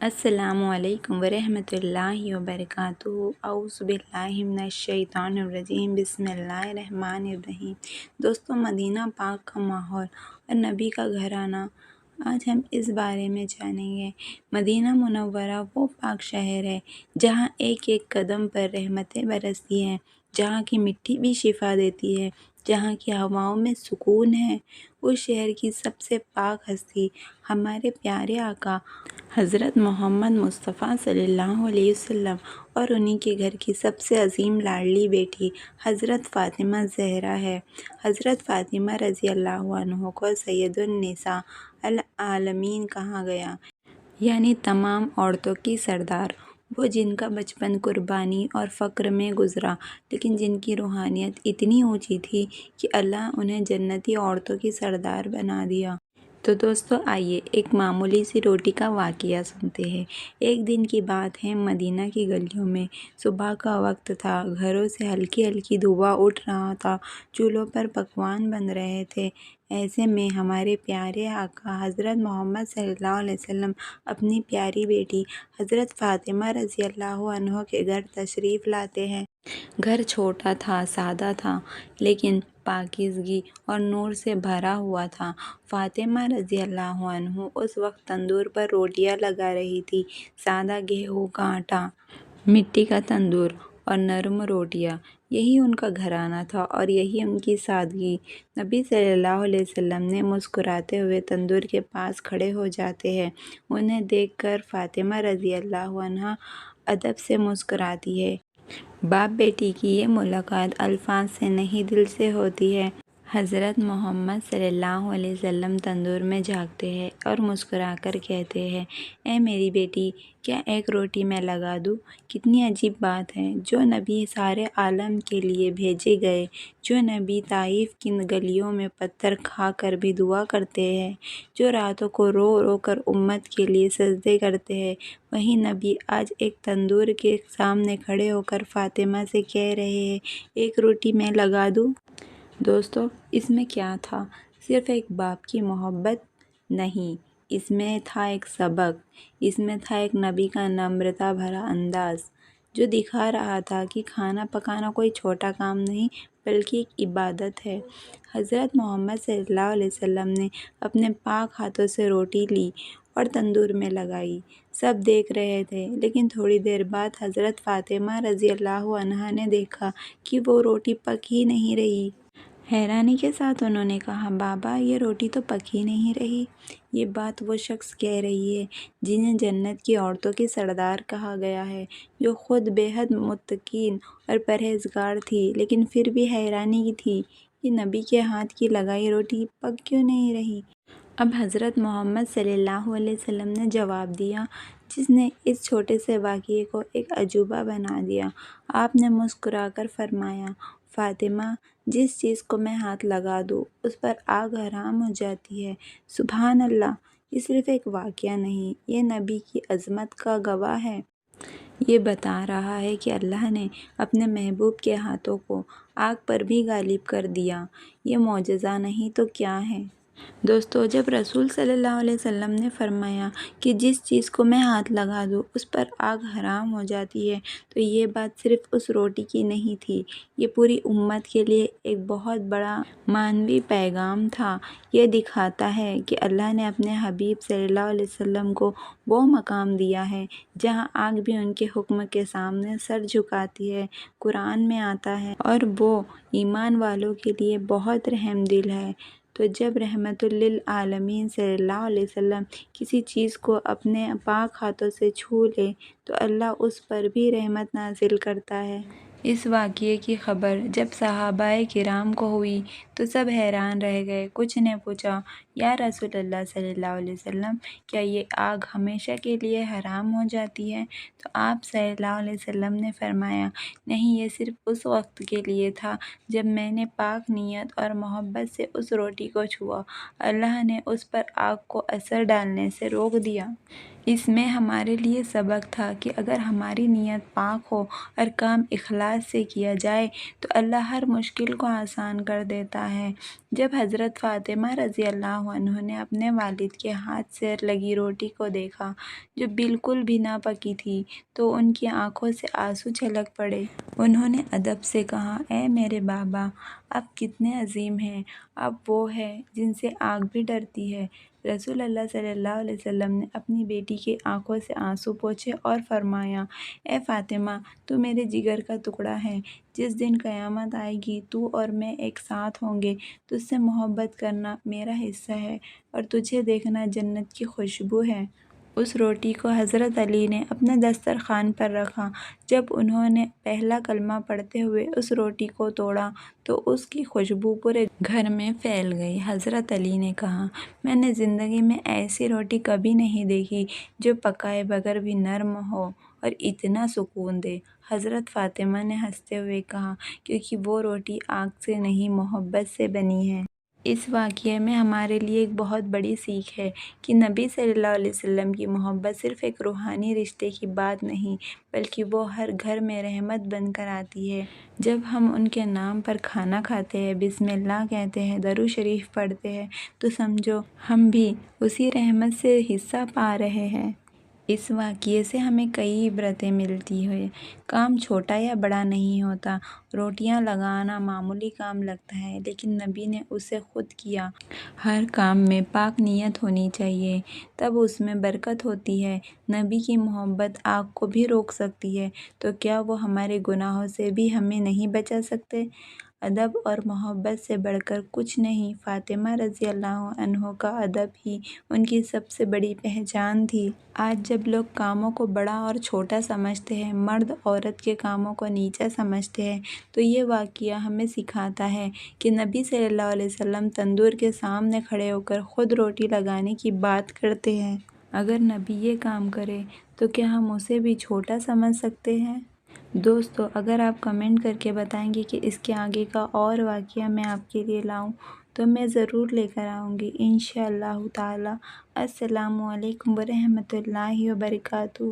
السلام علیکم ورحمۃ اللہ وبرکاتہ۔ اعوذ باللہ من الشیطان الرجیم، بسم اللہ الرحمن الرحیم۔ دوستو، مدینہ پاک کا ماحول اور نبی کا گھرانہ، آج ہم اس بارے میں جانیں گے۔ مدینہ منورہ وہ پاک شہر ہے جہاں ایک ایک قدم پر رحمتیں برستی ہیں، جہاں کی مٹی بھی شفا دیتی ہے، جہاں کی ہواؤں میں سکون ہے۔ اس شہر کی سب سے پاک ہستی ہمارے پیارے آقا حضرت محمد مصطفیٰ صلی اللہ علیہ وسلم اور انہی کے گھر کی سب سے عظیم لاڈلی بیٹی حضرت فاطمہ زہرا ہے۔ حضرت فاطمہ رضی اللہ عنہا کو سید النساء العالمین کہا گیا، یعنی تمام عورتوں کی سردار۔ وہ جن کا بچپن قربانی اور فقر میں گزرا، لیکن جن کی روحانیت اتنی اونچی تھی کہ اللہ انہیں جنتی عورتوں کی سردار بنا دیا۔ تو دوستو، آئیے ایک معمولی سی روٹی کا واقعہ سنتے ہیں۔ ایک دن کی بات ہے، مدینہ کی گلیوں میں صبح کا وقت تھا، گھروں سے ہلکی ہلکی دھواں اٹھ رہا تھا، چولہوں پر پکوان بن رہے تھے۔ ایسے میں ہمارے پیارے آقا حضرت محمد صلی اللہ علیہ وسلم اپنی پیاری بیٹی حضرت فاطمہ رضی اللہ عنہا کے گھر تشریف لاتے ہیں۔ گھر چھوٹا تھا، سادہ تھا، لیکن پاکیزگی اور نور سے بھرا ہوا تھا۔ فاطمہ رضی اللہ عنہا اس وقت تندور پر روٹیاں لگا رہی تھی۔ سادہ گیہوں کا آٹا، مٹی کا تندور اور نرم روٹیاں، یہی ان کا گھرانہ تھا اور یہی ان کی سادگی۔ نبی صلی اللہ علیہ وسلم نے مسکراتے ہوئے تندور کے پاس کھڑے ہو جاتے ہیں۔ انہیں دیکھ کر فاطمہ رضی اللہ عنہا ادب سے مسکراتی ہے۔ باپ بیٹی کی یہ ملاقات الفاظ سے نہیں، دل سے ہوتی ہے۔ حضرت محمد صلی اللہ علیہ وسلم تندور میں جھانکتے ہیں اور مسکرا کر کہتے ہیں، اے میری بیٹی، کیا ایک روٹی میں لگا دوں؟ کتنی عجیب بات ہے! جو نبی سارے عالم کے لیے بھیجے گئے، جو نبی طائف کی گلیوں میں پتھر کھا کر بھی دعا کرتے ہیں، جو راتوں کو رو رو کر امت کے لیے سجدے کرتے ہیں، وہی نبی آج ایک تندور کے سامنے کھڑے ہو کر فاطمہ سے کہہ رہے ہیں، ایک روٹی میں لگا دوں؟ دوستو، اس میں کیا تھا؟ صرف ایک باپ کی محبت نہیں، اس میں تھا ایک سبق، اس میں تھا ایک نبی کا نمرتا بھرا انداز، جو دکھا رہا تھا کہ کھانا پکانا کوئی چھوٹا کام نہیں بلکہ ایک عبادت ہے۔ حضرت محمد صلی اللہ علیہ وسلم نے اپنے پاک ہاتھوں سے روٹی لی اور تندور میں لگائی۔ سب دیکھ رہے تھے، لیکن تھوڑی دیر بعد حضرت فاطمہ رضی اللہ عنہا نے دیکھا کہ وہ روٹی پک ہی نہیں رہی۔ حیرانی کے ساتھ انہوں نے کہا، بابا، یہ روٹی تو پک ہی نہیں رہی۔ یہ بات وہ شخص کہہ رہی ہے جنہیں جنت کی عورتوں کی سردار کہا گیا ہے، جو خود بے حد متقی اور پرہیزگار تھی، لیکن پھر بھی حیرانی تھی کہ نبی کے ہاتھ کی لگائی روٹی پک کیوں نہیں رہی۔ اب حضرت محمد صلی اللہ علیہ وسلم نے جواب دیا، جس نے اس چھوٹے سے واقعے کو ایک عجوبہ بنا دیا۔ آپ نے مسکرا کر فرمایا، فاطمہ، جس چیز کو میں ہاتھ لگا دوں اس پر آگ حرام ہو جاتی ہے۔ سبحان اللہ! یہ صرف ایک واقعہ نہیں، یہ نبی کی عظمت کا گواہ ہے۔ یہ بتا رہا ہے کہ اللہ نے اپنے محبوب کے ہاتھوں کو آگ پر بھی غالب کر دیا۔ یہ معجزہ نہیں تو کیا ہے؟ دوستو، جب رسول صلی اللہ علیہ وسلم نے فرمایا کہ جس چیز کو میں ہاتھ لگا دوں اس پر آگ حرام ہو جاتی ہے، تو یہ بات صرف اس روٹی کی نہیں تھی، یہ پوری امت کے لیے ایک بہت بڑا معنوی پیغام تھا۔ یہ دکھاتا ہے کہ اللہ نے اپنے حبیب صلی اللہ علیہ وسلم کو وہ مقام دیا ہے جہاں آگ بھی ان کے حکم کے سامنے سر جھکاتی ہے۔ قرآن میں آتا ہے، اور وہ ایمان والوں کے لیے بہت رحم دل ہے۔ تو جب رحمت للعالمین صلی اللہ علیہ وسلم کسی چیز کو اپنے پاک ہاتھوں سے چھو لے تو اللہ اس پر بھی رحمت نازل کرتا ہے۔ اس واقعے کی خبر جب صحابہ کرام کو ہوئی تو سب حیران رہ گئے۔ کچھ نے پوچھا، یا رسول اللہ صلی اللہ علیہ وسلم، کیا یہ آگ ہمیشہ کے لیے حرام ہو جاتی ہے؟ تو آپ صلی اللہ علیہ وسلم نے فرمایا، نہیں، یہ صرف اس وقت کے لیے تھا جب میں نے پاک نیت اور محبت سے اس روٹی کو چھوا، اللہ نے اس پر آگ کو اثر ڈالنے سے روک دیا۔ اس میں ہمارے لیے سبق تھا کہ اگر ہماری نیت پاک ہو اور کام اخلاص سے کیا جائے تو اللہ ہر مشکل کو آسان کر دیتا ہے۔ جب حضرت فاطمہ رضی اللہ عنہا نے اپنے والد کے ہاتھ سے لگی روٹی کو دیکھا جو بالکل بھی نہ پکی تھی تو ان کی آنکھوں سے آنسو چھلک پڑے۔ انہوں نے ادب سے کہا، اے میرے بابا، آپ کتنے عظیم ہیں، آپ وہ ہیں جن سے آگ بھی ڈرتی ہے۔ رسول اللہ صلی اللہ علیہ وسلم نے اپنی بیٹی کی آنکھوں سے آنسو پوچھے اور فرمایا، اے فاطمہ، تو میرے جگر کا ٹکڑا ہے، جس دن قیامت آئے گی تو اور میں ایک ساتھ ہوں گے، تجھ سے محبت کرنا میرا حصہ ہے اور تجھے دیکھنا جنت کی خوشبو ہے۔ اس روٹی کو حضرت علی نے اپنے دسترخوان پر رکھا۔ جب انہوں نے پہلا کلمہ پڑھتے ہوئے اس روٹی کو توڑا تو اس کی خوشبو پورے گھر میں پھیل گئی۔ حضرت علی نے کہا، میں نے زندگی میں ایسی روٹی کبھی نہیں دیکھی جو پکائے بغیر بھی نرم ہو اور اتنا سکون دے۔ حضرت فاطمہ نے ہنستے ہوئے کہا، کیونکہ وہ روٹی آگ سے نہیں محبت سے بنی ہے۔ اس واقعے میں ہمارے لیے ایک بہت بڑی سیکھ ہے کہ نبی صلی اللہ علیہ وسلم کی محبت صرف ایک روحانی رشتے کی بات نہیں بلکہ وہ ہر گھر میں رحمت بن کر آتی ہے۔ جب ہم ان کے نام پر کھانا کھاتے ہیں، بسم اللہ کہتے ہیں، درود شریف پڑھتے ہیں تو سمجھو ہم بھی اسی رحمت سے حصہ پا رہے ہیں۔ اس واقعے سے ہمیں کئی عبرتیں ملتی ہیں۔ کام چھوٹا یا بڑا نہیں ہوتا، روٹیاں لگانا معمولی کام لگتا ہے لیکن نبی نے اسے خود کیا۔ ہر کام میں پاک نیت ہونی چاہیے، تب اس میں برکت ہوتی ہے۔ نبی کی محبت آگ کو بھی روک سکتی ہے تو کیا وہ ہمارے گناہوں سے بھی ہمیں نہیں بچا سکتے؟ ادب اور محبت سے بڑھ کر کچھ نہیں۔ فاطمہ رضی اللہ عنہا کا ادب ہی ان کی سب سے بڑی پہچان تھی۔ آج جب لوگ کاموں کو بڑا اور چھوٹا سمجھتے ہیں، مرد عورت کے کاموں کو نیچا سمجھتے ہیں، تو یہ واقعہ ہمیں سکھاتا ہے کہ نبی صلی اللہ علیہ وسلم تندور کے سامنے کھڑے ہو کر خود روٹی لگانے کی بات کرتے ہیں۔ اگر نبی یہ کام کرے تو کیا ہم اسے بھی چھوٹا سمجھ سکتے ہیں؟ دوستو، اگر آپ کمنٹ کر کے بتائیں گے کہ اس کے آگے کا اور واقعہ میں آپ کے لیے لاؤں تو میں ضرور لے کر آؤں گی انشاءاللہ تعالی۔ السلام علیکم ورحمۃ اللہ وبرکاتہ۔